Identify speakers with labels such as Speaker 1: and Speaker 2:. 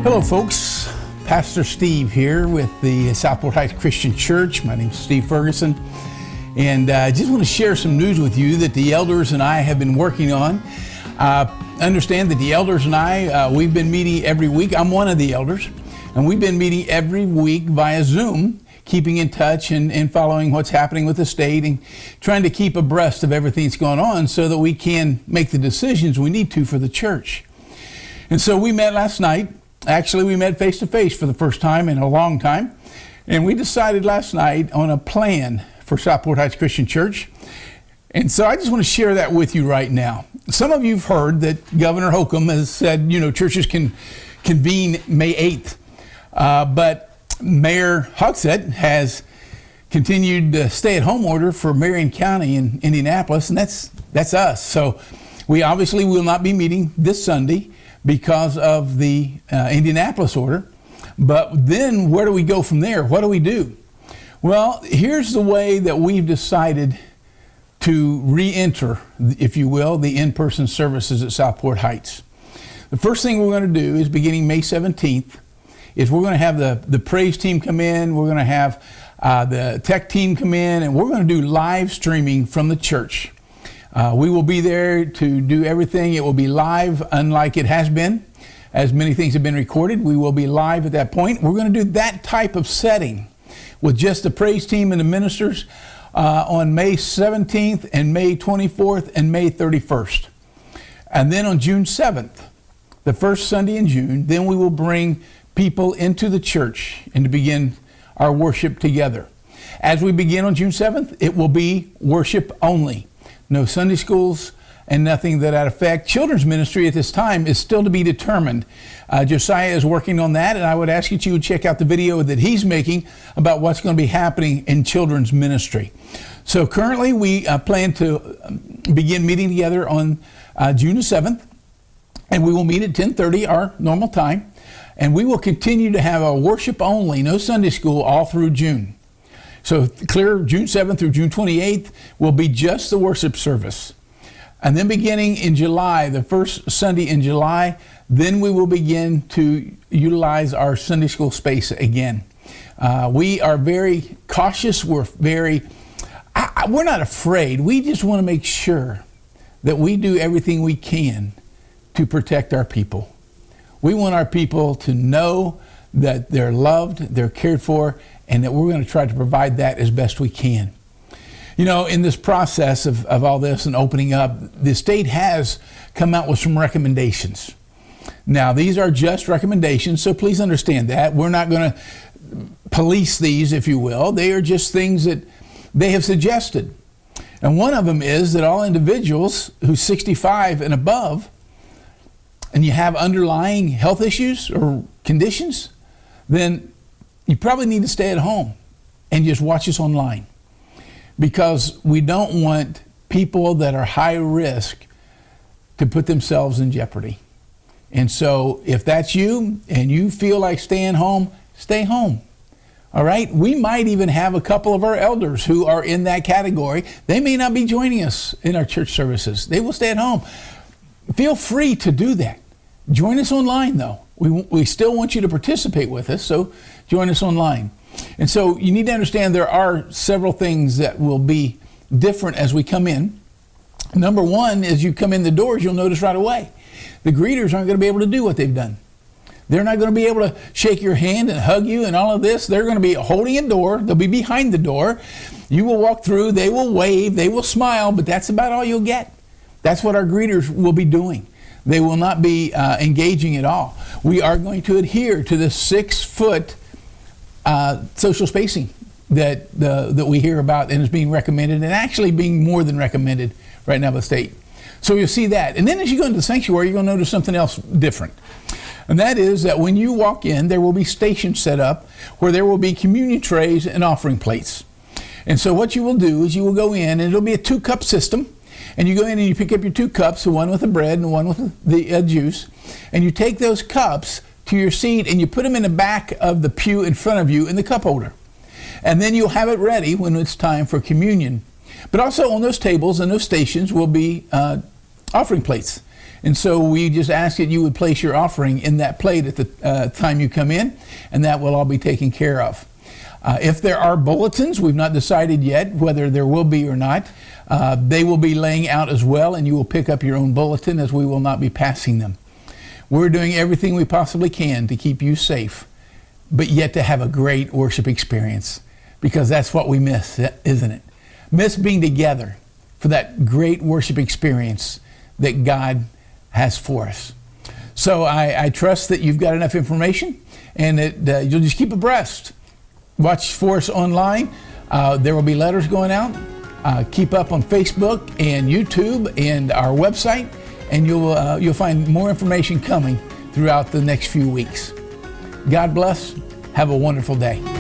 Speaker 1: Hello folks, Pastor Steve here with the Southport Heights Christian Church. My name is Steve Ferguson, and I just want to share some news with you that the elders and I have been working on. Understand that the elders and I, we've been meeting every week. I'm one of the elders, and we've been meeting every week via Zoom, keeping in touch and following what's happening with the state and trying to keep abreast of everything that's going on so that we can make the decisions we need to for the church. And so we met last night. Actually, we met face to face for the first time in a long time. And we decided last night on a plan for Southport Heights Christian Church. And so I just want to share that with you right now. Some of you have heard that Governor Holcomb has said, churches can convene May 8th. But Mayor Hogsett has continued the stay-at-home order for Marion County in Indianapolis, and that's us. So we obviously will not be meeting this Sunday because of the Indianapolis order. But then where do we go from there? What do we do? Well, here's the way that we've decided to re-enter, if you will, the in-person services at Southport Heights. The first thing we're going to do is beginning May 17th is we're going to have the praise team come in, we're going to have the tech team come in, and we're going to do live streaming from the church. We will be there to do everything. It will be live, unlike it has been, as many things have been recorded. We will be live at that point. We're going to do that type of setting with just the praise team and the ministers on May 17th and May 24th and May 31st. And then on June 7th, the first Sunday in June, then we will bring people into the church and to begin our worship together. As we begin on June 7th, it will be worship only. No Sunday schools and nothing to that effect. Children's ministry at this time is still to be determined. Josiah is working on that, and I would ask you to check out the video that he's making about what's going to be happening in children's ministry. So currently we plan to begin meeting together on June the 7th, and we will meet at 10:30, our normal time, and we will continue to have a worship only, no Sunday school, all through June. So clear June 7th through June 28th will be just the worship service. And then beginning in July, the first Sunday in July, then we will begin to utilize our Sunday school space again. We are very cautious. We're not afraid. We just want to make sure that we do everything we can to protect our people. We want our people to know that they're loved, they're cared for, and that we're going to try to provide that as best we can. In this process of all this and opening up, the state has come out with some recommendations. Now, these are just recommendations, so please understand that. We're not going to police these, if you will. They are just things that they have suggested. And one of them is that all individuals who's 65 and above, and you have underlying health issues or conditions, then you probably need to stay at home and just watch us online, because we don't want people that are high risk to put themselves in jeopardy. And so if that's you and you feel like staying home, stay home. All right? We might even have a couple of our elders who are in that category. They may not be joining us in our church services. They will stay at home. Feel free to do that. Join us online, though. We still want you to participate with us, so join us online. And so you need to understand there are several things that will be different as we come in. Number one, as you come in the doors, you'll notice right away, the greeters aren't going to be able to do what they've done. They're not going to be able to shake your hand and hug you and all of this. They're going to be holding a door. They'll be behind the door. You will walk through. They will wave. They will smile, but that's about all you'll get. That's what our greeters will be doing. They will not be engaging at all. We are going to adhere to the 6-foot social spacing that we hear about and is being recommended, and actually being more than recommended right now by the state. So you'll see that. And then as you go into the sanctuary, you're going to notice something else different. And that is that when you walk in, there will be stations set up where there will be communion trays and offering plates. And so what you will do is you will go in, and it'll be a 2-cup system. And you go in and you pick up your 2 cups, one with the bread and one with the juice. And you take those cups to your seat and you put them in the back of the pew in front of you in the cup holder. And then you'll have it ready when it's time for communion. But also on those tables and those stations will be offering plates. And so we just ask that you would place your offering in that plate at the time you come in, and that will all be taken care of. If there are bulletins, we've not decided yet whether there will be or not. They will be laying out as well, and you will pick up your own bulletin, as we will not be passing them. We're doing everything we possibly can to keep you safe, but yet to have a great worship experience, because that's what we miss, isn't it? Miss being together for that great worship experience that God has for us. So I trust that you've got enough information, and that you'll just keep abreast. Watch for us online. There will be letters going out. Keep up on Facebook and YouTube and our website, and you'll find more information coming throughout the next few weeks. God bless. Have a wonderful day.